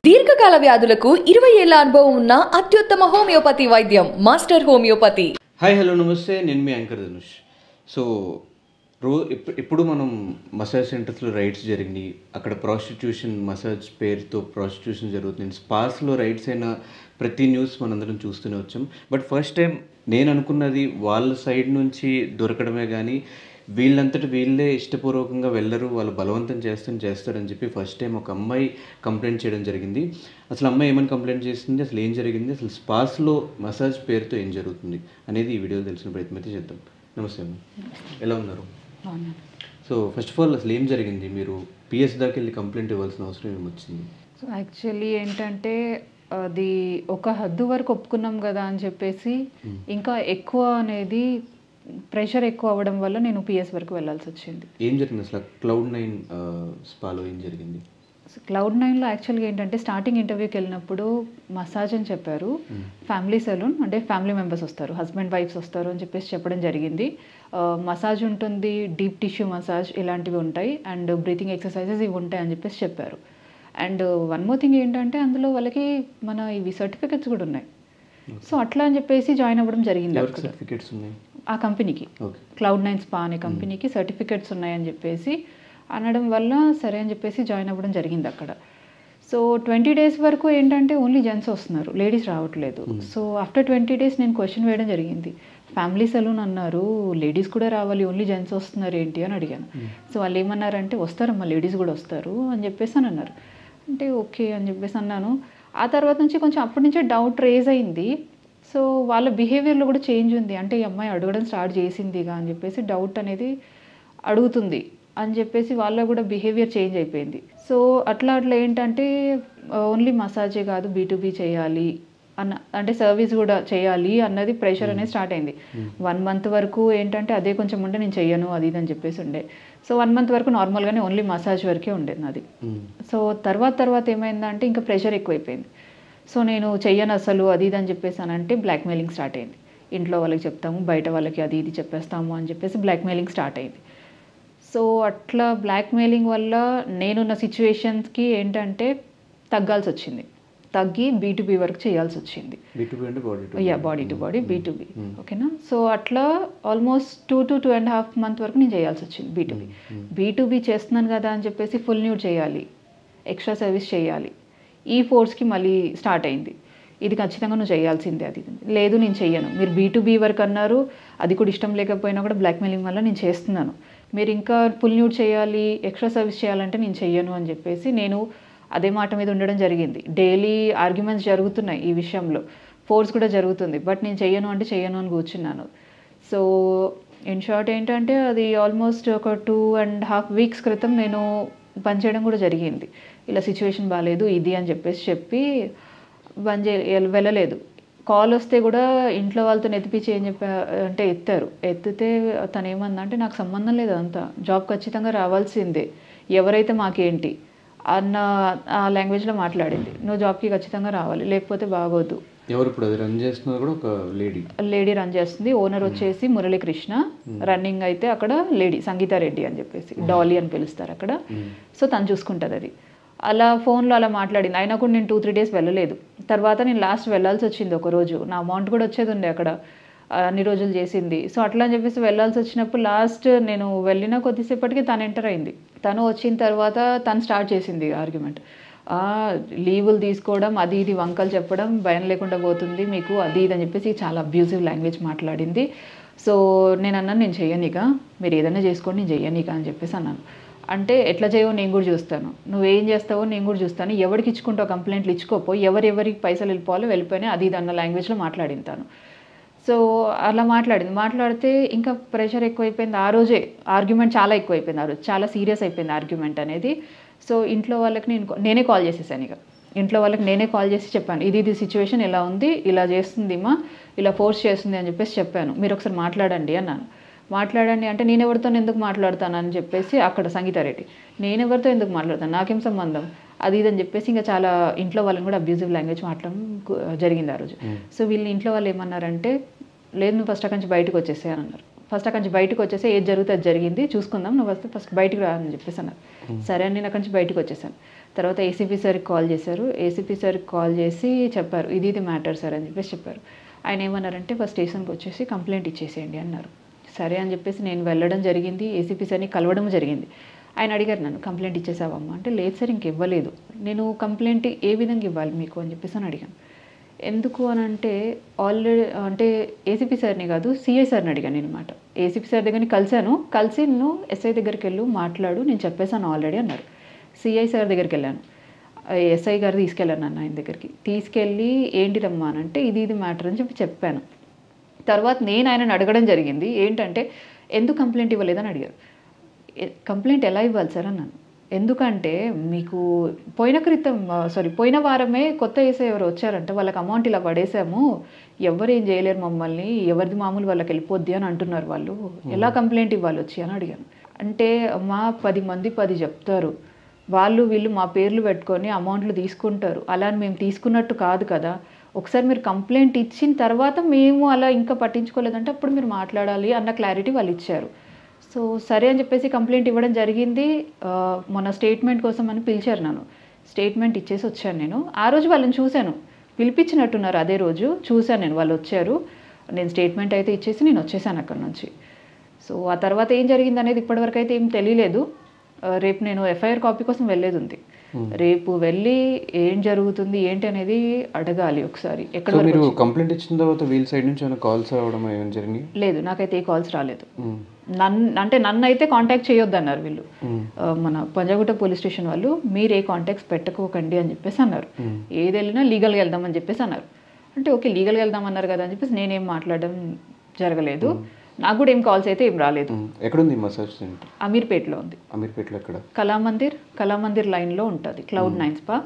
దీర్ఘకాల వ్యాధులకు 20 ఏళ్ల అనుభవం ఉన్న అత్యుత్తమ హోమియోపతి వైద్యం మాస్టర్ హోమియోపతి. హాయ్ హలో నమస్తే, నేను మీ యాంకర్ ధనుష్. సో ఇప్పుడు మనం మసాజ్ సెంటర్స్లో రైడ్స్ జరిగినాయి, అక్కడ ప్రాస్టిట్యూషన్, మసాజ్ పేరుతో ప్రాస్టిట్యూషన్ జరుగుతుంది. స్పాస్లో రైడ్స్ అయిన ప్రతి న్యూస్ మనందరం చూస్తూనే వచ్చాం. బట్ ఫస్ట్ టైం నేను అనుకున్నది వాళ్ళ సైడ్ నుంచి దొరకడమే కానీ వీళ్ళంతటి వీళ్ళే ఇష్టపూర్వకంగా వెళ్ళరు, వాళ్ళు బలవంతం చేస్తారని చెప్పి ఫస్ట్ టైం ఒక అమ్మాయి కంప్లైంట్ చేయడం జరిగింది. అసలు అమ్మాయి ఏమని కంప్లైంట్ చేస్తుంది, అసలు ఏం జరిగింది, అసలు స్పాస్లో మసాజ్ పేరుతో ఏం జరుగుతుంది అనేది ఈ వీడియోలో తెలిసిన ప్రయత్నం అయితే చేద్దాం. నమస్తే అమ్మ, ఎలా ఉన్నారు? సో ఫస్ట్ ఆఫ్ ఆల్ అసలు ఏం జరిగింది, మీరు పిఎస్ దాకా వెళ్ళి కంప్లైంట్ ఇవ్వాల్సిన అవసరం ఏమొచ్చింది? సో యాక్చువల్లీ ఏంటంటే అది ఒక హద్దు వరకు ఒప్పుకున్నాం కదా అని చెప్పేసి ఇంకా ఎక్కువ అనేది ప్రెషర్ ఎక్కువ అవ్వడం వల్ల నేను పిఎస్ వరకు వెళ్ళాల్సి వచ్చింది. ఏం జరిగింది అసలు Cloud9 స్పాలో ఏం జరిగింది? Cloud9లో యాక్చువల్గా ఏంటంటే స్టార్టింగ్ ఇంటర్వ్యూకి వెళ్ళినప్పుడు మసాజ్ అని చెప్పారు, ఫ్యామిలీ సెలూన్ అంటే ఫ్యామిలీ మెంబర్స్ వస్తారు, హస్బెండ్ వైఫ్స్ వస్తారు అని చెప్పేసి చెప్పడం జరిగింది. మసాజ్ ఉంటుంది, డీప్ టిష్యూ మసాజ్ ఇలాంటివి ఉంటాయి, అండ్ బ్రీతింగ్ ఎక్సర్సైజెస్ ఇవి ఉంటాయి అని చెప్పేసి చెప్పారు. అండ్ వన్ మోర్ థింగ్ ఏంటంటే అందులో వాళ్ళకి మన ఇవి సర్టిఫికెట్స్ కూడా ఉన్నాయి. సో అట్లా అని చెప్పేసి జాయిన్ అవ్వడం జరిగింది. సర్టిఫికెట్స్ ఉన్నాయి ఆ కంపెనీకి, Cloud9 స్పా అనే కంపెనీకి సర్టిఫికెట్స్ ఉన్నాయని చెప్పేసి అనడం వల్ల సరే అని చెప్పేసి జాయిన్ అవ్వడం జరిగింది అక్కడ. సో 20 days వరకు ఏంటంటే ఓన్లీ జెంట్స్ వస్తున్నారు, లేడీస్ రావట్లేదు. సో ఆఫ్టర్ 20 days నేను క్వశ్చన్ వేయడం జరిగింది, ఫ్యామిలీ సెలూన్ అన్నారు, లేడీస్ కూడా రావాలి, ఓన్లీ జెంట్స్ వస్తున్నారు ఏంటి అని అడిగాను. సో వాళ్ళు ఏమన్నారంటే వస్తారమ్మా, లేడీస్ కూడా వస్తారు అని చెప్పేసి అని అన్నారు. అంటే ఓకే అని చెప్పేసి అన్నాను. ఆ తర్వాత నుంచి కొంచెం అప్పటి నుంచే డౌట్ రేజ్ అయింది. సో వాళ్ళ బిహేవియర్లో కూడా చేంజ్ ఉంది, అంటే ఈ అమ్మాయి అడగడం స్టార్ట్ చేసిందిగా అని చెప్పేసి డౌట్ అనేది అడుగుతుంది అని చెప్పేసి వాళ్ళ కూడా బిహేవియర్ చేంజ్ అయిపోయింది. సో అట్లా ఏంటంటే ఓన్లీ మసాజే కాదు, B2B చేయాలి అంటే సర్వీస్ కూడా చేయాలి అన్నది ప్రెషర్ అనేది స్టార్ట్ అయింది. 1 month వరకు ఏంటంటే అదే కొంచెం ఉండే, నేను చెయ్యను అది ఇది అని చెప్పేసి ఉండే. సో 1 month వరకు నార్మల్గానే ఓన్లీ మసాజ్ వరకే ఉండేది నాది. సో తర్వాత ఏమైందంటే ఇంకా ప్రెషర్ ఎక్కువైపోయింది. సో నేను చెయ్యను అసలు అది ఇది అని చెప్పేసానంటే బ్లాక్మెయిలింగ్ స్టార్ట్ అయింది. ఇంట్లో వాళ్ళకి చెప్తాము, బయట వాళ్ళకి అది ఇది చెప్పేస్తాము అని చెప్పేసి బ్లాక్మెయిలింగ్ స్టార్ట్ అయింది. సో అట్లా బ్లాక్మెయిలింగ్ వల్ల నేనున్న సిచ్యువేషన్స్కి ఏంటంటే తగ్గాల్సి వచ్చింది, తగ్గి B2B వరకు చేయాల్సి వచ్చింది. బాడీ టు బాడీ B2B, ఓకేనా. సో అట్లా ఆల్మోస్ట్ 2 to 2.5 months వరకు నేను చేయాల్సి వచ్చింది B2B చేస్తున్నాను కదా అని చెప్పేసి ఫుల్ న్యూడ్ చేయాలి, ఎక్స్ట్రా సర్వీస్ చేయాలి, ఈ ఫోర్స్కి మళ్ళీ స్టార్ట్ అయింది. ఇది ఖచ్చితంగా నువ్వు చేయాల్సిందే, అది లేదు నేను చెయ్యను, మీరు B2B వరకు అన్నారు, అది కూడా ఇష్టం లేకపోయినా కూడా బ్లాక్మెయిలింగ్ వల్ల నేను చేస్తున్నాను, మీరు ఇంకా ఫుల్ న్యూడ్ చేయాలి, ఎక్స్ట్రా సర్వీస్ చేయాలంటే నేను చెయ్యను అని చెప్పేసి నేను అదే మాట మీద ఉండడం జరిగింది. డైలీ ఆర్గ్యుమెంట్స్ జరుగుతున్నాయి ఈ విషయంలో, ఫోర్స్ కూడా జరుగుతుంది, బట్ నేను చెయ్యను అంటే చెయ్యను అని కూర్చున్నాను. సో ఇన్ షార్ట్ ఏంటంటే అది ఆల్మోస్ట్ ఒక 2.5 weeks క్రితం నేను పనిచేయడం కూడా జరిగింది. ఇలా సిచ్యువేషన్ బాగాలేదు ఇది అని చెప్పి వెళ్ళలేదు. కాల్ వస్తే కూడా ఇంట్లో వాళ్ళతో ఎత్తిపించి ఏం అంటే ఎత్తితే తను ఏమందంటే నాకు సంబంధం లేదు, అంతా జాబ్ ఖచ్చితంగా రావాల్సిందే, ఎవరైతే మాకేంటి అన్న ఆ లాంగ్వేజ్లో మాట్లాడింది. నువ్వు జాబ్కి ఖచ్చితంగా రావాలి, లేకపోతే బాగోదు. ఎవరు ఇప్పుడు అది రన్ చేస్తున్నారు? కూడా ఒక లేడీ రన్ చేస్తుంది. ఓనర్ వచ్చేసి మురళీకృష్ణ, రన్నింగ్ అయితే అక్కడ లేడీ సంగీత రెడ్డి అని చెప్పేసి డాలీ అని పిలుస్తారు అక్కడ. సో తను చూసుకుంటుంది అది. అలా ఫోన్లో అలా మాట్లాడింది. అయినా కూడా నేను 2-3 days వెళ్ళలేదు. తర్వాత నేను లాస్ట్ వెళ్ళాల్సి వచ్చింది ఒకరోజు, నా అమౌంట్ కూడా వచ్చేది ఉండే అక్కడ అన్ని రోజులు చేసింది. సో అట్లా అని చెప్పేసి వెళ్ళాల్సి వచ్చినప్పుడు లాస్ట్ నేను వెళ్ళిన కొద్దిసేపటికి తను ఎంటర్ అయింది. తను వచ్చిన తర్వాత తను స్టార్ట్ చేసింది ఆర్గ్యుమెంట్, లీవులు తీసుకోవడం అది ఇది వంకలు చెప్పడం, భయం లేకుండా పోతుంది మీకు అది ఇది అని చెప్పేసి చాలా అబ్యూజివ్ లాంగ్వేజ్ మాట్లాడింది. సో నేను అన్నాను, నేను చెయ్యనిక, మీరు ఏదైనా చేసుకోండి, నేను చెయ్యనిక అని చెప్పేసి అన్నాను. అంటే ఎట్లా చేయవో నేను కూడా చూస్తాను, నువ్వేం చేస్తావో నేను కూడా చూస్తాను, ఎవరికి ఇచ్చుకుంటావు కంప్లైంట్లు ఇచ్చుకోపో, ఎవరెవరికి పైసలు వెళ్ళిపోయినాయి అది ఇది అన్న లాంగ్వేజ్లో మాట్లాడింది తను. సో అలా మాట్లాడితే ఇంకా ప్రెషర్ ఎక్కువైపోయింది. ఆ రోజే ఆర్గ్యుమెంట్ చాలా ఎక్కువైపోయింది, ఆ రోజు చాలా సీరియస్ అయిపోయింది ఆర్గ్యుమెంట్ అనేది. సో ఇంట్లో వాళ్ళకి నేనే కాల్ చేసేసాను. ఇక ఇంట్లో వాళ్ళకి నేనే కాల్ చేసి చెప్పాను, ఇది సిచ్యువేషన్ ఇలా ఉంది, ఇలా చేస్తుంది మా, ఇలా ఫోర్స్ చేస్తుంది అని చెప్పేసి చెప్పాను, మీరు ఒకసారి మాట్లాడండి అన్నాను. మాట్లాడండి అంటే నేను ఎవరితో ఎందుకు మాట్లాడతాను అని చెప్పేసి అక్కడ సంగీతారెడ్డి, నేను ఎవరితో ఎందుకు మాట్లాడతాను, నాకేం సంబంధం అది ఇది అని చెప్పేసి ఇంకా చాలా ఇంట్లో వాళ్ళని కూడా అబ్యూజివ్ లాంగ్వేజ్ మాట్లాడడం జరిగింది ఆ రోజు. సో వీళ్ళు ఇంట్లో వాళ్ళు ఏమన్నారంటే, లేదు నువ్వు ఫస్ట్ అక్కడి నుంచి బయటకు వచ్చేసాయని అన్నారు. ఫస్ట్ అక్కడి నుంచి బయటకు వచ్చేసి ఏది జరిగితే అది జరిగింది చూసుకుందాం, నువ్వు వస్తే ఫస్ట్ బయటకు రా అని చెప్పేసి అన్నారు. సరే అని నేను అక్కడి నుంచి బయటకు వచ్చేసాను. తర్వాత ఏసీపీ సార్కి కాల్ చేశారు. ఏసీపీ సార్కి కాల్ చేసి చెప్పారు, ఇది మ్యాటర్ సార్ అని చెప్పేసి చెప్పారు. ఆయన ఏమన్నారంటే ఫస్ట్ స్టేషన్కి వచ్చేసి కంప్లైంట్ ఇచ్చేసేయండి అన్నారు. సరే అని చెప్పేసి నేను వెళ్ళడం జరిగింది, ఏసీపీ సార్ని కలవడం జరిగింది. ఆయన అడిగారు నన్ను, కంప్లైంట్ ఇచ్చేసావమ్మా అంటే, లేదు సార్ ఇంక ఇవ్వలేదు. నేను కంప్లైంట్ ఏ విధంగా ఇవ్వాలి మీకు అని చెప్పేసి అని అడిగాను. ఎందుకు అని అంటే ఆల్రెడీ అంటే ఏసీపీ సార్ని కాదు సిఐ సార్ని అడిగాను అనమాట. ఏసీపీ సార్ దగ్గరని కలిసి నువ్వు ఎస్ఐ దగ్గరికి వెళ్ళు మాట్లాడు, నేను చెప్పేసాను ఆల్రెడీ అన్నారు. సిఐ సార్ దగ్గరికి వెళ్ళాను, ఎస్ఐ గారు తీసుకెళ్ళాను నన్ను ఆయన దగ్గరికి. తీసుకెళ్ళి ఏంటిదమ్మా అని అంటే ఇది మ్యాటర్ అని చెప్పాను. తర్వాత నేను ఆయనను అడగడం జరిగింది, ఏంటంటే ఎందుకు కంప్లైంట్ ఇవ్వలేదని అడిగారు. కంప్లైంట్ ఎలా ఇవ్వాలి సార్ అన్నాను. ఎందుకంటే మీకు పోయిన వారమే కొత్త ఏసఐ ఎవరు వచ్చారంటే వాళ్ళకి అమౌంట్ ఇలా పడేసాము, ఎవరు ఏం చేయలేరు మమ్మల్ని, ఎవరిది మామూలు వాళ్ళకి వెళ్ళిపోద్ది అని అంటున్నారు వాళ్ళు, ఎలా కంప్లైంట్ ఇవ్వాలి వచ్చి అని అడిగాను. అంటే మా 10 మంది 10 చెప్తారు, వాళ్ళు వీళ్ళు మా పేర్లు పెట్టుకొని అమౌంట్లు తీసుకుంటారు, అలా మేము తీసుకున్నట్టు కాదు కదా, ఒకసారి మీరు కంప్లైంట్ ఇచ్చిన తర్వాత మేము అలా ఇంకా పట్టించుకోలేదంటే అప్పుడు మీరు మాట్లాడాలి అన్న క్లారిటీ వాళ్ళు ఇచ్చారు. సో సరే అని చెప్పేసి కంప్లైంట్ ఇవ్వడం జరిగింది. మొన్న స్టేట్మెంట్ కోసం అని పిలిచారు నన్ను, స్టేట్మెంట్ ఇచ్చేసి వచ్చాను నేను. ఆ రోజు వాళ్ళని చూశాను, పిలిపించినట్టున్నారు, అదే రోజు చూశాను నేను, వాళ్ళు వచ్చారు. నేను స్టేట్మెంట్ అయితే ఇచ్చేసి నేను వచ్చేసాను అక్కడ నుంచి. సో ఆ తర్వాత ఏం జరిగింది అనేది ఇప్పటివరకు అయితే ఏం తెలియలేదు. రేపు నేను ఎఫ్ఐఆర్ కాపీ కోసం వెళ్ళేది ఉంది. రేపు వెళ్ళి ఏం జరుగుతుంది ఏంటి అనేది అడగాలి ఒకసారి. ఎక్కడ మీరు కంప్లైంట్ ఇచ్చిన తర్వాత వీళ్ళ సైడ్ నుంచి ఏమైనా కాల్స్ రావడం ఏమైనా జరిగింది? లేదు, నాకైతే ఏ కాల్స్ రాలేదు. నన్ను అయితే కాంటాక్ట్ చేయొద్దు అన్నారు వీళ్ళు, మన పంజాగుట్ట పోలీస్ స్టేషన్ వాళ్ళు, మీరు ఏ కాంటాక్ట్స్ పెట్టుకోకండి అని చెప్పేసి అన్నారు. ఏది వెళ్ళినా లీగల్గా వెళ్దామని చెప్పేసి అన్నారు. అంటే ఓకే లీగల్గా వెళ్దాం అన్నారు కదా అని చెప్పేసి నేనేం మాట్లాడడం జరగలేదు. నాకు కూడా ఏం కాల్స్ అయితే ఏం రాలేదు. ఎక్కడుంది మసాజ్ సెంటర్? అమీర్పేటలో ఉంది. అమీర్పేటలో ఎక్కడ? కళామందిర్ లైన్లో ఉంటుంది, Cloud9 స్పా.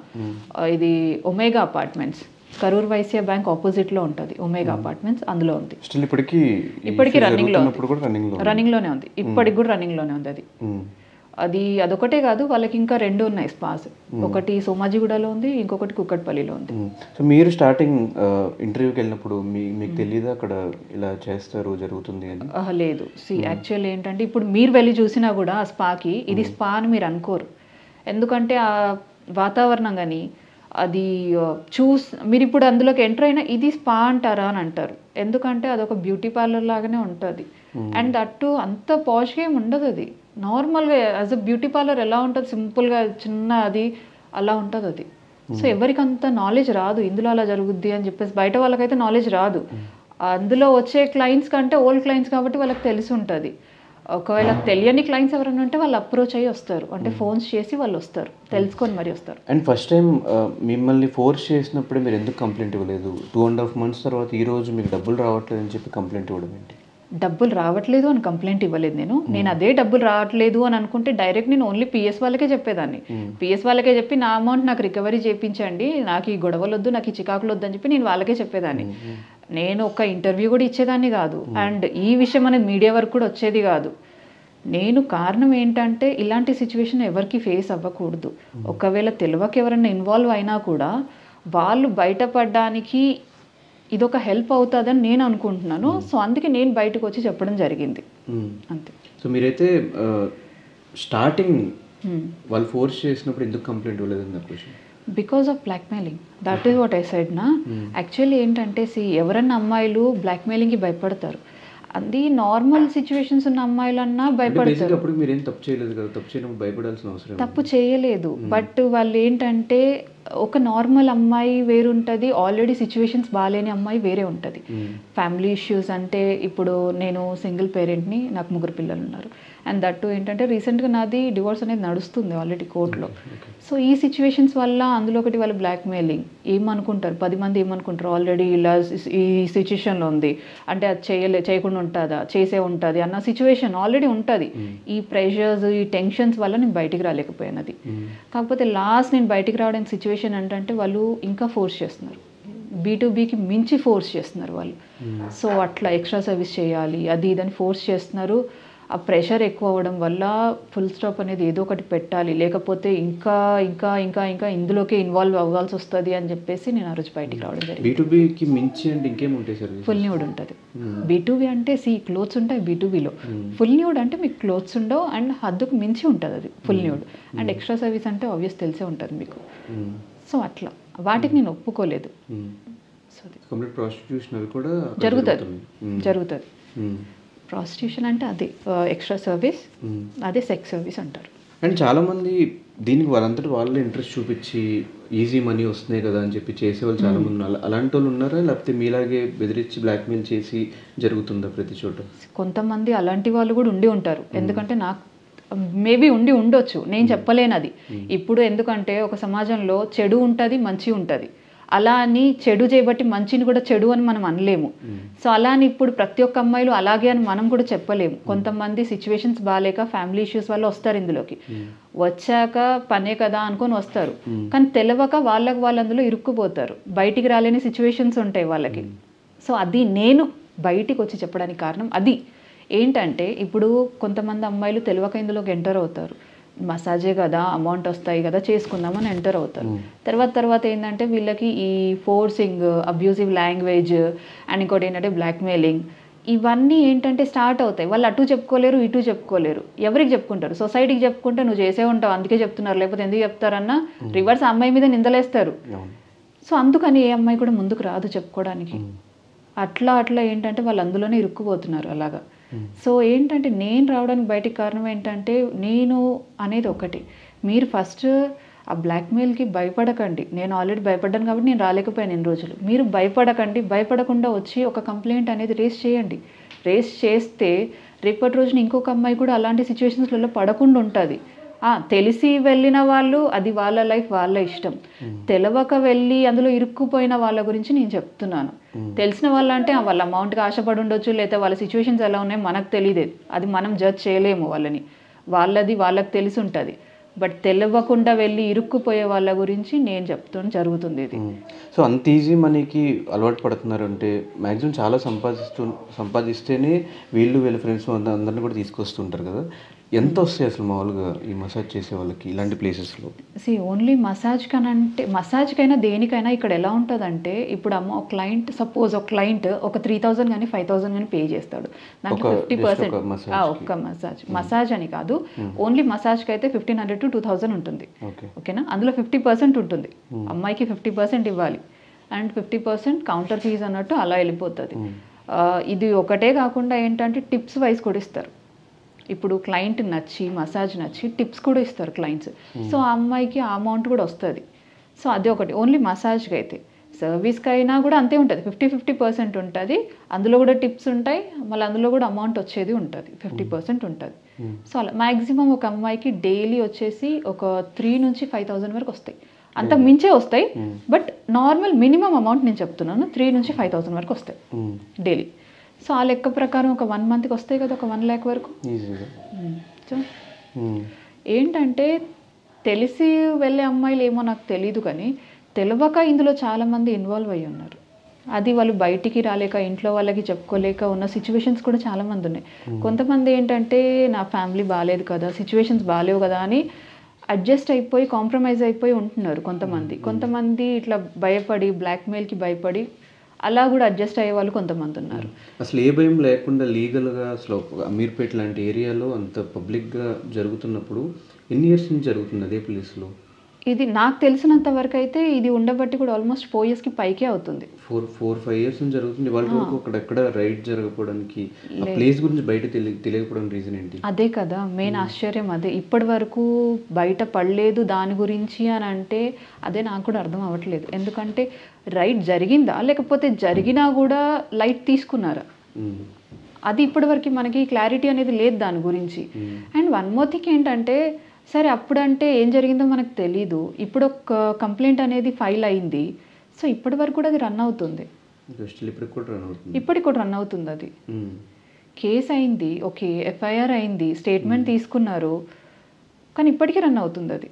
ఇది Omega apartments, Karur Vysya bank ఆపోజిట్లో ఉంటుంది ఒమేగా అపార్ట్మెంట్స్, అందులో ఉంది. ఇప్పటికీ రన్నింగ్లోనే ఉంది, ఇప్పటికి కూడా రన్నింగ్లోనే ఉంది. అదొకటే కాదు, వాళ్ళకి ఇంకా 2 ఉన్నాయి స్పాస్, ఒకటి సోమాజిగూడలో ఉంది, ఇంకొకటి కుక్కట్పల్లిలో ఉంది. సో మీరు స్టార్టింగ్ ఇంటర్వ్యూకి వెళ్ళినప్పుడు మీకు తెలియదు అక్కడ ఇలా చేస్తారు జరుగుతుంది అని? లేదు, యాక్చువల్ ఏంటంటే ఇప్పుడు మీరు వెళ్ళి చూసినా కూడా ఆ స్పాకి ఇది స్పా అని మీరు అనుకోరు. ఎందుకంటే ఆ వాతావరణం కానీ అది మీరు ఇప్పుడు అందులోకి ఎంటర్ అయినా ఇది స్పా అంటారా అని అంటారు. ఎందుకంటే అదొక బ్యూటీ పార్లర్ లాగానే ఉంటుంది. అండ్ అటు అంత పాష్గా ఏమి ఉండదు, అది నార్మల్గా యాజ్ అ బ్యూటీ పార్లర్ ఎలా ఉంటుంది సింపుల్గా చిన్న అది అలా ఉంటుంది అది. సో ఎవరికి అంత నాలెడ్జ్ రాదు ఇందులో అలా జరుగుద్ది అని చెప్పేసి, బయట వాళ్ళకైతే నాలెడ్జ్ రాదు. అందులో వచ్చే క్లయింట్స్ కంటే ఓల్డ్ క్లయింట్స్ కాబట్టి వాళ్ళకి తెలిసి ఉంటుంది. ఒకవేళ తెలియని క్లయింట్స్ ఎవరైనా ఉంటే వాళ్ళు అప్రోచ్ అయ్యి వస్తారు, అంటే ఫోన్స్ చేసి వాళ్ళు వస్తారు, తెలుసుకొని మరి వస్తారు. అండ్ ఫస్ట్ టైం మిమ్మల్ని ఫోర్స్ చేసినప్పుడే మీరు ఎందుకు కంప్లైంట్ ఇవ్వలేదు? 2.5 months తర్వాత ఈ రోజు మీకు డబ్బులు రావట్లేదు అని చెప్పి కంప్లైంట్ ఇవ్వడం ఏంటి? డబ్బులు రావట్లేదు అని కంప్లైంట్ ఇవ్వలేదు నేను అదే డబ్బులు రావట్లేదు అని అనుకుంటే డైరెక్ట్ నేను ఓన్లీ పిఎస్ వాళ్ళకే చెప్పేదాన్ని. పిఎస్ వాళ్ళకే చెప్పి నా అమౌంట్ నాకు రికవరీ చేయించండి, నాకు ఈ గొడవలు వద్దు, నాకు ఈ చికాకులు వద్దు అని చెప్పి నేను వాళ్ళకే చెప్పేదాన్ని. నేను ఒక ఇంటర్వ్యూ కూడా ఇచ్చేదాన్ని కాదు, అండ్ ఈ విషయం అనేది మీడియా వరకు కూడా వచ్చేది కాదు. నేను కారణం ఏంటంటే ఇలాంటి సిచ్యువేషన్ ఎవరికి ఫేస్ అవ్వకూడదు. ఒకవేళ తెలియక ఎవరైనా ఇన్వాల్వ్ అయినా కూడా వాళ్ళు బయటపడడానికి ఇదొక హెల్ప్ అవుతుందని నేను అనుకుంటున్నాను. సో అందుకే నేను బయటకు వచ్చి చెప్పడం జరిగింది అంతే. సో మీరైతే స్టార్టింగ్ వాళ్ళు ఫోర్స్ చేసినప్పుడు ఎందుకు కంప్లైంట్ ఇవ్వలేదని నా question. Because of blackmailing, that is what I said నా. యాక్చువల్లీ ఏంటంటే ఎవరన్నా అమ్మాయిలు బ్లాక్మెయిలింగ్కి భయపడతారు, అది నార్మల్ సిచ్యువేషన్స్ ఉన్న అమ్మాయిలన్నా భయపడతారు. తప్పు చేయలేదు, బట్ వాళ్ళు ఏంటంటే ఒక నార్మల్ అమ్మాయి వేరు ఉంటుంది, ఆల్రెడీ సిచ్యువేషన్స్ బాగాలేని అమ్మాయి వేరే ఉంటుంది. ఫ్యామిలీ ఇష్యూస్ అంటే ఇప్పుడు నేను సింగిల్ పేరెంట్ని, నాకు 3 పిల్లలు ఉన్నారు. అండ్ దట్టు ఏంటంటే రీసెంట్గా నాది డివోర్స్ అనేది నడుస్తుంది ఆల్రెడీ కోర్టులో. సో ఈ సిచ్యువేషన్స్ వల్ల అందులో ఒకటి వాళ్ళు బ్లాక్మెయిలింగ్ ఏమనుకుంటారు, 10 మంది ఏమనుకుంటారు, ఆల్రెడీ ఇలా ఈ సిచ్యువేషన్లో ఉంది అంటే అది చేయకుండా ఉంటుందా, చేసే ఉంటుంది అన్న సిచ్యువేషన్ ఆల్రెడీ ఉంటుంది. ఈ ప్రెషర్స్ ఈ టెన్షన్స్ వల్ల నేను బయటికి రాలేకపోయాను. అది కాకపోతే లాస్ట్ నేను బయటికి రావడానికి సిచ్యువేషన్ ఏంటంటే వాళ్ళు ఇంకా ఫోర్స్ చేస్తున్నారు, B2Bకి మించి ఫోర్స్ చేస్తున్నారు వాళ్ళు. సో అట్లా ఎక్స్ట్రా సర్వీస్ చేయాలి అది ఇదని ఫోర్స్ చేస్తున్నారు. ఆ ప్రెషర్ ఎక్కువ అవ్వడం వల్ల ఫుల్ స్టాప్ అనేది ఏదో ఒకటి పెట్టాలి, లేకపోతే ఇంకా ఇంకా ఇంకా ఇంకా ఇందులోకే ఇన్వాల్వ్ అవ్వాల్సి వస్తుంది అని చెప్పేసి నేను ఆ రోజు బయటికి రావడం జరిగింది. B2Bకి మించి అంటే ఇంకేం ఉంటాయి సార్? ఫుల్ న్యూడ్ ఉంటుంది. B2B అంటే క్లోత్స్ ఉంటాయి B2Bలో. ఫుల్ న్యూడ్ అంటే మీకు క్లోత్స్ ఉండవు అండ్ హద్దుకు మించి ఉంటుంది అది full nude. And extra service అంటే ఆబ్వియస్ తెలిసే ఉంటుంది మీకు. సో అట్లా వాటికి నేను ఒప్పుకోలేదు. సో కంప్లీట్ ప్రాస్టిట్యూషన్ అవి కూడా జరుగుతుంది. ప్రాస్టిట్యూషన్ అంటే అదే ఎక్స్ట్రా సర్వీస్, అదే సెక్స్ సర్వీస్ అంటారు. అండ్ చాలామంది దీనికి వాళ్ళంతటి వాళ్ళే ఇంట్రెస్ట్ చూపించి ఈజీ మనీ వస్తున్నాయి కదా అని చెప్పి చేసేవాళ్ళు చాలామంది ఉన్నారు. అలాంటి వాళ్ళు ఉన్నారా, లేకపోతే మీలాగే బెదిరించి బ్లాక్మెయిల్ చేసి జరుగుతుందా ప్రతి చోట? కొంతమంది అలాంటి వాళ్ళు కూడా ఉండి ఉంటారు. ఎందుకంటే నాకు మేబీ ఉండొచ్చు, నేను చెప్పలేను అది ఇప్పుడు. ఎందుకంటే ఒక సమాజంలో చెడు ఉంటుంది, మంచి ఉంటుంది. అలా అని చెడు చేయబట్టి మంచిని కూడా చెడు అని మనం అనలేము. సో అలా అని ఇప్పుడు ప్రతి ఒక్క అమ్మాయిలు అలాగే అని మనం కూడా చెప్పలేము. కొంతమంది సిచ్యువేషన్స్ బాగాలేక ఫ్యామిలీ ఇష్యూస్ వల్ల వస్తారు ఇందులోకి. వచ్చాక పనే కదా అనుకొని వస్తారు, కానీ తెలియక వాళ్ళు అందులో ఇరుక్కుపోతారు. బయటికి రాలేని సిచ్యువేషన్స్ ఉంటాయి వాళ్ళకి. సో అది నేను బయటికి వచ్చి చెప్పడానికి కారణం అది. ఏంటంటే ఇప్పుడు కొంతమంది అమ్మాయిలు తెలియక ఇందులోకి ఎంటర్ అవుతారు. మసాజే కదా, అమౌంట్ వస్తాయి కదా, చేసుకుందామని ఎంటర్ అవుతారు. తర్వాత ఏంటంటే వీళ్ళకి ఈ ఫోర్సింగ్, అబ్యూజివ్ లాంగ్వేజ్ అండ్ ఇంకోటి ఏంటంటే బ్లాక్మెయిలింగ్, ఇవన్నీ ఏంటంటే స్టార్ట్ అవుతాయి. వాళ్ళు అటు చెప్పుకోలేరు, ఇటు చెప్పుకోలేరు. ఎవరికి చెప్పుకుంటారు? సొసైటీకి చెప్పుకుంటే నువ్వు చేసే ఉంటావు అందుకే చెప్తున్నారు, లేకపోతే ఎందుకు చెప్తారన్నా రివర్స్ అమ్మాయి మీద నిందలేస్తారు. సో అందుకని ఏ అమ్మాయి కూడా ముందుకు రాదు చెప్పుకోవడానికి. అట్లా ఏంటంటే వాళ్ళు అందులోనే ఇరుక్కుపోతున్నారు అలాగా. సో ఏంటంటే నేను రావడానికి బయటికి కారణం ఏంటంటే, నేను అనేది ఒకటి, మీరు ఫస్ట్ ఆ బ్లాక్మెయిల్కి భయపడకండి. నేను ఆల్రెడీ భయపడ్డాను కాబట్టి నేను రాలేకపోయాను ఇన్ని రోజులు. మీరు భయపడకండి, భయపడకుండా వచ్చి ఒక కంప్లైంట్ అనేది రేస్ చేయండి. రేస్ చేస్తే రేపటి రోజున ఇంకొక అమ్మాయి కూడా అలాంటి సిచ్యువేషన్స్లలో పడకుండా ఉంటుంది. తెలిసి వెళ్ళిన వాళ్ళు అది వాళ్ళ లైఫ్, వాళ్ళ ఇష్టం. తెలవక వెళ్ళి అందులో ఇరుక్కుపోయిన వాళ్ళ గురించి నేను చెప్తున్నాను. తెలిసిన వాళ్ళంటే వాళ్ళ అమౌంట్కి ఆశపడి ఉండొచ్చు, లేదా వాళ్ళ సిచ్యువేషన్స్ ఎలా ఉన్నాయో మనకు తెలియదు, అది మనం జడ్జ్ చేయలేము వాళ్ళని. వాళ్ళకి తెలిసి ఉంటుంది. బట్ తెలియకుండా వెళ్ళి ఇరుక్కుపోయే వాళ్ళ గురించి నేను చెప్తాను జరుగుతుంది ఇది. సో అంత ఈజీ మనీకి అలవాటు పడుతున్నారు అంటే మ్యాక్సిమం చాలా సంపాదిస్తేనే వీళ్ళ ఫ్రెండ్స్ అందరిని కూడా తీసుకొస్తుంటారు కదా. ఎంత వస్తాయి అసలు మామూలుగా ఈ మసాజ్ చేసే వాళ్ళకి ఇలాంటి ప్లేసెస్లో? ఓన్లీ మసాజ్కైనా దేనికైనా ఇక్కడ ఎలా ఉంటుందంటే, ఇప్పుడు ఒక క్లయింట్ ఒక 3,000 కానీ 5,000 కానీ పే చేస్తాడు. దాంట్లో 50% ఒక్క మసాజ్ అని కాదు, ఓన్లీ మసాజ్కి అయితే 1,500 to 2,000 ఉంటుంది. ఓకేనా? అందులో 50% ఉంటుంది, అమ్మాయికి 50% ఇవ్వాలి అండ్ 50% కౌంటర్ ఫీజ్ అన్నట్టు అలా వెళ్ళిపోతుంది. ఇది ఒకటే కాకుండా ఏంటంటే టిప్స్ వైజ్ కూడా ఇస్తారు. ఇప్పుడు క్లయింట్ మసాజ్ నచ్చి టిప్స్ కూడా ఇస్తారు క్లయింట్స్. సో ఆ అమ్మాయికి ఆ అమౌంట్ కూడా వస్తుంది. సో అది ఒకటి. ఓన్లీ మసాజ్కి అయితే, సర్వీస్కి అయినా కూడా అంతే ఉంటుంది, 50% ఉంటుంది. అందులో కూడా టిప్స్ ఉంటాయి, మళ్ళీ అందులో కూడా అమౌంట్ వచ్చేది ఉంటుంది, 50% ఉంటుంది. సో అలా మ్యాక్సిమం ఒక అమ్మాయికి డైలీ వచ్చేసి ఒక 3,000 నుంచి 5,000 వరకు వస్తాయి. అంత మించే వస్తాయి, బట్ నార్మల్ మినిమం అమౌంట్ నేను చెప్తున్నాను, 3,000 నుంచి 5,000 వరకు వస్తాయి డైలీ. సో ఆ లెక్క ప్రకారం ఒక 1 monthకి వస్తాయి కదా, ఒక 1 lakh వరకు. సో ఏంటంటే తెలిసి వెళ్ళే అమ్మాయిలు ఏమో నాకు తెలీదు, కానీ తెలియక ఇందులో చాలామంది ఇన్వాల్వ్ అయ్యి ఉన్నారు. అది వాళ్ళు బయటికి రాలేక, ఇంట్లో వాళ్ళకి చెప్పుకోలేక ఉన్న సిచ్యువేషన్స్ కూడా చాలామంది ఉన్నాయి. కొంతమంది ఏంటంటే నా ఫ్యామిలీ బాగాలేదు కదా, సిచ్యువేషన్స్ బాగాలేవు కదా అని అడ్జస్ట్ అయిపోయి కాంప్రమైజ్ అయిపోయి ఉంటున్నారు కొంతమంది ఇట్లా భయపడి, బ్లాక్మెయిల్కి భయపడి అలా కూడా అడ్జస్ట్ అయ్యే వాళ్ళు కొంతమంది ఉన్నారు. అసలు ఏ భయం లేకుండా లీగల్గా అసలు అమీర్పేట లాంటి ఏరియాలో అంత పబ్లిక్గా జరుగుతున్నప్పుడు ఎన్ని ఇయర్స్ నుంచి జరుగుతుంది అదే ప్లేస్లో? ఇది నాకు తెలిసినంత వరకు అయితే ఇది ఉండబట్టి కూడా ఆల్మోస్ట్ 4 yearsకి పైకే అవుతుంది. 4-5 years నుంచి జరుగుతుంది. వాళ్ళ వరకు అక్కడెక్కడ రైడ్ జరగకపోవడానికి, ఆ ప్లేస్ గురించి బయట తెలియకపోవడం రీజన్ ఏంటి? అదే కదా మెయిన్ ఆశ్చర్యం. అదే ఇప్పటి వరకు బయట పడలేదు దాని గురించి అని అంటే, అదే నాకు కూడా అర్థం అవ్వట్లేదు. ఎందుకంటే రైడ్ జరిగిందా, లేకపోతే జరిగినా కూడా లైట్ తీసుకున్నారా, అది ఇప్పటివరకు మనకి క్లారిటీ అనేది లేదు దాని గురించి. అండ్ వన్ మోర్ థింగ్ ఏంటంటే, సరే అప్పుడంటే ఏం జరిగిందో మనకు తెలీదు, ఇప్పుడు ఒక కంప్లైంట్ అనేది ఫైల్ అయింది. సో ఇప్పటి వరకు కూడా అది రన్ అవుతుంది, ఇప్పటికి కూడా రన్ అవుతుంది. అది కేసు అయింది, ఓకే, FIR అయింది, స్టేట్మెంట్ తీసుకున్నారు, కానీ ఇప్పటికీ రన్ అవుతుంది అది.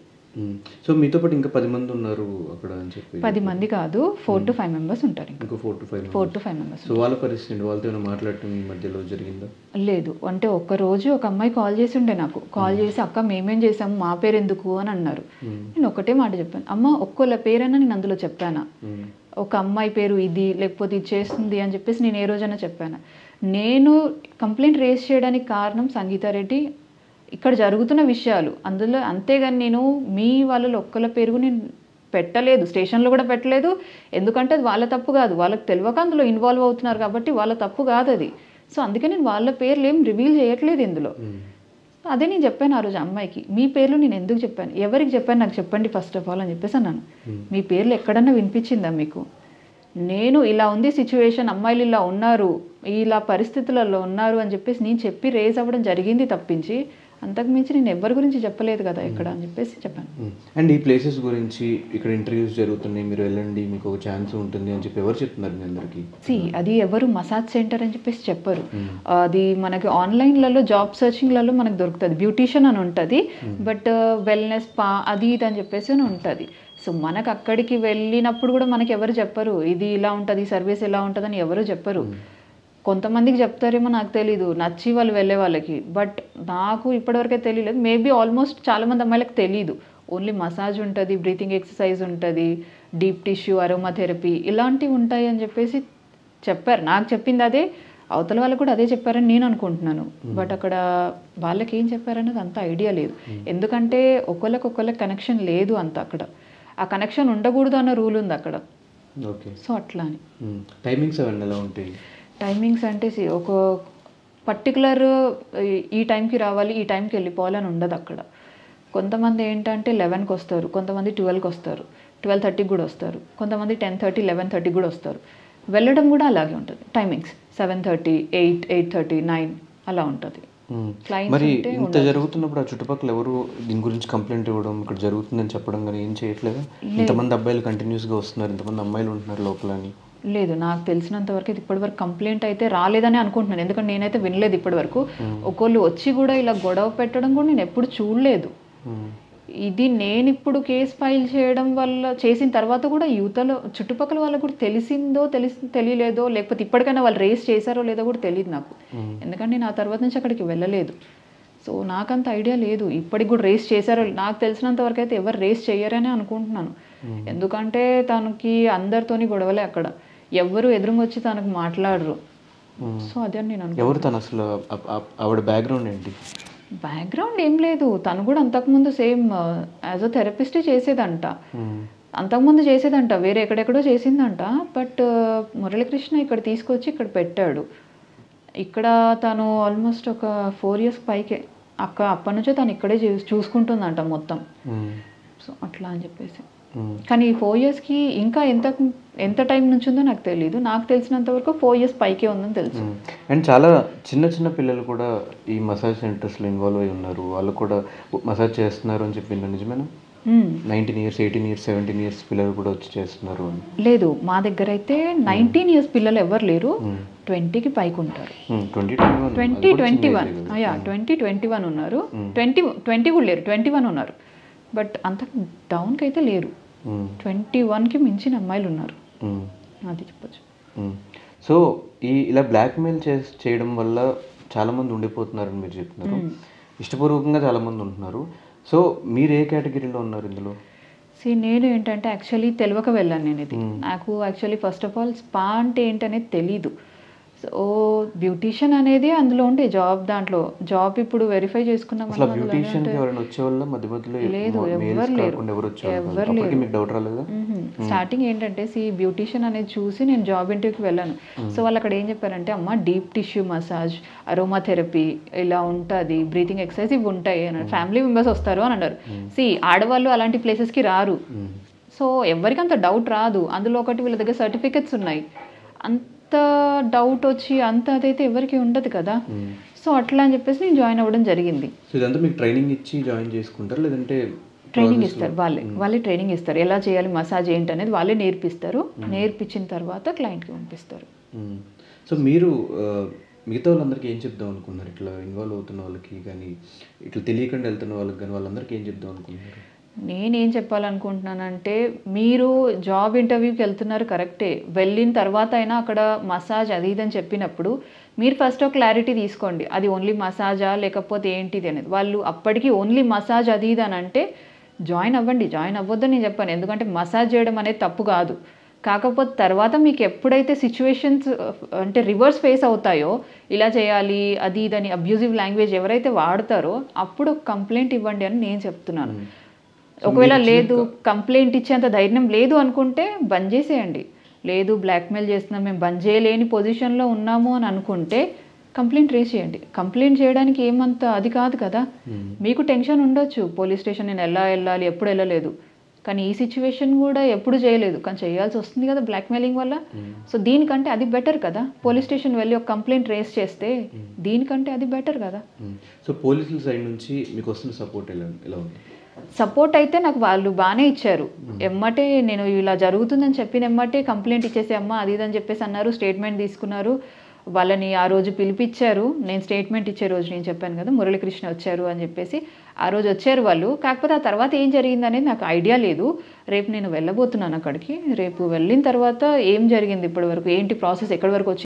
సో మీతో పాటు ఇంకా 10 మంది ఉన్నారు అక్కడ అని చెప్పి? 10 మంది కాదు, 4 to 5 మెంబర్స్ ఉంటారు. ఇంకో 4 to 5 4 to 5 మెంబర్స్. సో వాళ్ళ పరిస్థితి వాళ్ళతో ఏమైనా మాట్లాడటం ఈ మధ్యలో జరిగిందా? లేదు, అంటే ఒక్క రోజు ఒక అమ్మాయి కాల్ చేసి ఉండే నాకు. కాల్ చేసి అక్క మేమేం చేసాము, మా పేరు ఎందుకు అని అన్నారు. నేను ఒకటే మాట చెప్పాను, అమ్మ ఒక్కోళ్ళ పేరైనా నేను అందులో చెప్పానా? ఒక అమ్మాయి పేరు ఇది లేకపోతే ఇది చేస్తుంది అని చెప్పేసి నేను ఏ రోజైనా చెప్పాను? నేను కంప్లైంట్ రేస్ చేయడానికి కారణం సంగీతారెడ్డి, ఇక్కడ జరుగుతున్న విషయాలు అందులో, అంతేగాని నేను మీ వాళ్ళలో ఒక్కళ్ళ పేరు నేను పెట్టలేదు, స్టేషన్లో కూడా పెట్టలేదు. ఎందుకంటే అది వాళ్ళ తప్పు కాదు, వాళ్ళకి తెలియక అందులో ఇన్వాల్వ్ అవుతున్నారు కాబట్టి వాళ్ళ తప్పు కాదు అది. సో అందుకే నేను వాళ్ళ పేర్లు ఏం రివీల్ చేయట్లేదు ఇందులో. అదే నేను చెప్పాను ఆ రోజు అమ్మాయికి, మీ పేర్లు నేను ఎందుకు చెప్పాను, ఎవరికి చెప్పాను నాకు చెప్పండి ఫస్ట్ ఆఫ్ ఆల్ అని చెప్పేసి అన్నాను. మీ పేర్లు ఎక్కడన్నా వినిపించిందా మీకు? నేను ఇలా ఉంది సిచ్యువేషన్, అమ్మాయిలు ఇలా ఉన్నారు, ఇలా పరిస్థితులలో ఉన్నారు అని చెప్పేసి నేను చెప్పి రేజ్ అవ్వడం జరిగింది తప్పించి అంతకుమించి నేను ఎవరి గురించి చెప్పలేదు కదా ఇక్కడ అని చెప్పేసి చెప్పాను. అండ్ ఈ ప్లేసెస్ గురించి ఇక్కడ ఇంటర్వ్యూస్ జరుగుతున్నాయి, మీరు వెళ్ళండి మీకు ఒక ఛాన్స్ ఉంటుంది అని చెప్పి ఎవరు చెప్తున్నారు మీ అందరికీ? అది ఎవరు మసాజ్ సెంటర్ అని చెప్పేసి చెప్పరు. అది మనకి ఆన్లైన్లలో జాబ్ సర్చింగ్లలో మనకు దొరుకుతుంది, బ్యూటీషియన్ అని ఉంటుంది, బట్ వెల్నెస్ స్పా అది ఇది అని చెప్పేసి అని ఉంటుంది. సో మనకు అక్కడికి వెళ్ళినప్పుడు కూడా మనకి ఎవరు చెప్పరు ఇది ఇలా ఉంటుంది, సర్వీస్ ఎలా ఉంటుంది అని ఎవరు చెప్పరు. కొంతమందికి చెప్తారేమో నాకు తెలీదు, నచ్చి వాళ్ళు వెళ్ళే వాళ్ళకి, బట్ నాకు ఇప్పటివరకే తెలియలేదు. మేబీ ఆల్మోస్ట్ చాలామంది అమ్మాయిలకు తెలీదు, ఓన్లీ మసాజ్ ఉంటుంది, బ్రీతింగ్ ఎక్సర్సైజ్ ఉంటుంది, డీప్ టిష్యూ, అరోమా థెరపీ ఇలాంటివి ఉంటాయి అని చెప్పేసి చెప్పారు. నాకు చెప్పింది అదే, అవతల వాళ్ళకు కూడా అదే చెప్పారని నేను అనుకుంటున్నాను. బట్ అక్కడ వాళ్ళకి ఏం చెప్పారనేది అంత ఐడియా లేదు, ఎందుకంటే ఒకళ్ళకి కనెక్షన్ లేదు అంత అక్కడ. ఆ కనెక్షన్ ఉండకూడదు అన్న రూల్ ఉంది అక్కడ. సో అట్లా అని. టైమింగ్స్ అవన్నీ ఎలా ఉంటాయి? టైమింగ్స్ అంటే ఒక పర్టికులర్ ఈ టైంకి రావాలి, ఈ టైంకి వెళ్ళిపోవాలని ఉండదు అక్కడ. కొంతమంది ఏంటంటే 11కి వస్తారు, కొంతమంది 12కి వస్తారు, 12:30కి కూడా వస్తారు, కొంతమంది 10:30, 11:30 కూడా వస్తారు. వెళ్ళడం కూడా అలాగే ఉంటుంది టైమింగ్స్, 7:30, 8, 8:30, 9 అలా ఉంటుంది. మరి ఇంత జరుగుతున్నప్పుడు ఆ చుట్టుపక్కల ఎవరు దీని గురించి కంప్లైంట్ ఇవ్వడం, ఇక్కడ జరుగుతుందని చెప్పడం కానీ ఏం చేయట్లేదు? ఇంతమంది అబ్బాయిలు కంటిన్యూస్గా వస్తున్నారు, ఇంతమంది అమ్మాయిలు ఉంటున్నారు లోపల అని? లేదు, నాకు తెలిసినంత వరకు అయితే ఇప్పటివరకు కంప్లైంట్ అయితే రాలేదని అనుకుంటున్నాను, ఎందుకంటే నేనైతే వినలేదు ఇప్పటివరకు. ఒకళ్ళు వచ్చి కూడా ఇలా గొడవ పెట్టడం కూడా నేను ఎప్పుడు చూడలేదు. ఇది నేను ఇప్పుడు కేసు ఫైల్ చేయడం వల్ల చేసిన తర్వాత కూడా యువతలో చుట్టుపక్కల వాళ్ళకు కూడా తెలియలేదో, లేకపోతే ఇప్పటికైనా వాళ్ళు రేస్ చేశారో లేదో కూడా తెలియదు నాకు, ఎందుకంటే నేను ఆ తర్వాత నుంచి అక్కడికి వెళ్ళలేదు. సో నాకంత ఐడియా లేదు ఇప్పటికి కూడా రేస్ చేశారో. నాకు తెలిసినంత వరకు అయితే ఎవరు రేస్ చేయరని అనుకుంటున్నాను, ఎందుకంటే తనకి అందరితోని గొడవలే అక్కడ, ఎవరు ఎదురుంగొచ్చి తనకు మాట్లాడరు. సో అదే నేను అనుకుంటున్నాను. ఎవరు తను అసలు, ఆవిడ బ్యాక్గ్రౌండ్ ఏంటి? బ్యాక్గ్రౌండ్ ఏం లేదు, తను కూడా అంతకుముందు సేమ్ యాజ్ అ థెరపిస్టే చేసేదంట, అంతకుముందు చేసేదంట, వేరే ఎక్కడెక్కడో చేసిందంట. బట్ మురళీకృష్ణ ఇక్కడ తీసుకొచ్చి ఇక్కడ పెట్టాడు. ఇక్కడ తను ఆల్మోస్ట్ ఒక 4 years పైకే అప్పటి నుంచే తను ఇక్కడే చూసుకుంటుందంట మొత్తం. సో అట్లా అని చెప్పేసి, కానీ ఈ 4 yearsకి ఇంకా ఎంత టైం నుంచి ఉందో నాకు తెలియదు. నాకు తెలిసినంత వరకు 4 years పైకే ఉందని తెలుసు. అండ్ చాలా చిన్న పిల్లలు కూడా ఈ మసాజ్ సెంటర్స్లో ఇన్వాల్వ్ అయి ఉన్నారు, వాళ్ళు కూడా మసాజ్ చేస్తున్నారు అని చెప్పి నిజమేనా? 19 years, 18 years, 17 years పిల్లలు కూడా వచ్చి చేస్తున్నారు అని? లేదు, మా దగ్గర అయితే 19 years పిల్లలు ఎవరు లేరు, 20కి పైకి ఉంటారు. 2021 ఉన్నారు, 20 కూడా లేరు, 21 ఉన్నారు. బట్ అంత డౌన్కి అయితే లేరు, 21కి మించిన అమ్మాయిలు ఉన్నారు, అది చెప్పచ్చు. సో ఇలా బ్లాక్మెయిల్ చేయడం వల్ల చాలామంది ఉండిపోతున్నారని మీరు చెప్తున్నారు, ఇష్టపూర్వకంగా చాలామంది ఉంటున్నారు. సో మీరు ఏ కేటగిరీలో ఉన్నారు ఇందులో? నేను ఏంటంటే యాక్చువల్లీ తెలియక వెళ్ళాను నేను. ఇది నాకు actually first of all spa అంటే ఏంటనేది తెలీదు. సో బ్యూటీషియన్ అనేది అందులో ఉండే దాంట్లో జాబ్ ఇప్పుడు వెరిఫై చేసుకున్నాం. లేదు, ఎవరు లేరు. స్టార్టింగ్ ఏంటంటే బ్యూటీషియన్ అనేది చూసి నేను జాబ్ ఇంటర్వ్యూకి వెళ్ళాను. సో వాళ్ళు అక్కడ ఏం చెప్పారంటే, అమ్మ deep tissue massage, aroma therapy ఇలా ఉంటుంది, బ్రీతింగ్ ఎక్సర్సైజ్ ఇవి ఉంటాయి అని, ఫ్యామిలీ మెంబర్స్ వస్తారు అని అన్నారు. ఆడవాళ్ళు అలాంటి ప్లేసెస్కి రారు, సో ఎవరికి అంత డౌట్ రాదు. అందులో ఒకటి వీళ్ళ దగ్గర సర్టిఫికెట్స్ ఉన్నాయి, అంత డౌట్ వచ్చి అంత అదైతే ఎవరికి ఉండదు కదా. సో అట్లా అని చెప్పేసి నేను జాయిన్ అవ్వడం జరిగింది. సో ఇదంతా మీకు ట్రైనింగ్ ఇచ్చి జాయిన్ చేసుకుంటారు లేదంటే? ట్రైనింగ్ ఇస్తారు, వాళ్ళే ట్రైనింగ్ ఇస్తారు, ఎలా చేయాలి మసాజ్ ఏంటి అనేది వాళ్ళే నేర్పిస్తారు. నేర్పించిన తర్వాత క్లయింట్కి పంపిస్తారు. సో మీరు మిగతా వాళ్ళందరికీ ఏం చెప్దాం అనుకున్నారు, ఇట్లా ఇన్వాల్వ్ అవుతున్న వాళ్ళకి కానీ, ఇట్లా తెలియకుండా వెళ్తున్న వాళ్ళకి కానీ, వాళ్ళందరికీ ఏం చెప్దాం అనుకున్నారు? నేనేం చెప్పాలనుకుంటున్నానంటే, మీరు జాబ్ ఇంటర్వ్యూకి వెళ్తున్నారు కరెక్టే. వెళ్ళిన తర్వాత అయినా అక్కడ మసాజ్ అది ఇది అని చెప్పినప్పుడు, మీరు ఫస్ట్ ఒక క్లారిటీ తీసుకోండి. అది ఓన్లీ మసాజా లేకపోతే ఏంటిది అనేది. వాళ్ళు అప్పటికి ఓన్లీ మసాజ్ అది ఇది అని అంటే జాయిన్ అవ్వండి. జాయిన్ అవ్వద్దని నేను చెప్పాను. ఎందుకంటే మసాజ్ చేయడం అనేది తప్పు కాదు. కాకపోతే తర్వాత మీకు ఎప్పుడైతే సిచ్యువేషన్స్ అంటే రివర్స్ ఫేస్ అవుతాయో, ఇలా చేయాలి అది ఇదని అబ్యూజివ్ లాంగ్వేజ్ ఎవరైతే వాడతారో అప్పుడు ఒక కంప్లైంట్ ఇవ్వండి అని నేను చెప్తున్నాను. ఒకవేళ లేదు కంప్లైంట్ ఇచ్చేంత ధైర్యం లేదు అనుకుంటే బంద్ చేసేయండి. లేదు బ్లాక్మెయిల్ చేస్తున్నాం, మేము బంద్ చేయలేని పొజిషన్లో ఉన్నాము అని అనుకుంటే కంప్లైంట్ రేస్ చేయండి. కంప్లైంట్ చేయడానికి ఏమంత అది కాదు కదా. మీకు టెన్షన్ ఉండొచ్చు, పోలీస్ స్టేషన్ నేను ఎలా వెళ్ళాలి, ఎప్పుడు వెళ్ళలేదు. కానీ ఈ సిచ్యువేషన్ కూడా ఎప్పుడు చేయలేదు, కానీ చేయాల్సి వస్తుంది కదా బ్లాక్మెయిలింగ్ వల్ల. సో దీనికంటే అది బెటర్ కదా. పోలీస్ స్టేషన్ వెళ్ళి ఒక కంప్లైంట్ రేస్ చేస్తే దీనికంటే అది బెటర్ కదా. సో పోలీసుల సైడ్ నుంచి మీకు వస్తున్న సపోర్ట్ ఎలా ఉంది? సపోర్ట్ అయితే నాకు వాళ్ళు బాగానే ఇచ్చారు. ఎమ్మటే నేను ఇలా జరుగుతుందని చెప్పిన ఎమ్మటే కంప్లైంట్ ఇచ్చేసి అమ్మ అది ఇదని చెప్పేసి అన్నారు. స్టేట్మెంట్ తీసుకున్నారు. వాళ్ళని ఆ రోజు పిలిపించారు. నేను స్టేట్మెంట్ ఇచ్చే రోజు నేను చెప్పాను కదా మురళీకృష్ణ వచ్చారు అని చెప్పేసి, ఆ రోజు వచ్చారు వాళ్ళు. కాకపోతే ఆ తర్వాత ఏం జరిగింది అనేది నాకు ఐడియా లేదు. రేపు నేను వెళ్ళబోతున్నాను అక్కడికి. రేపు వెళ్ళిన తర్వాత ఏం జరిగింది ఇప్పటి వరకు, ఏంటి ప్రాసెస్ ఎక్కడి వరకు వచ్చింది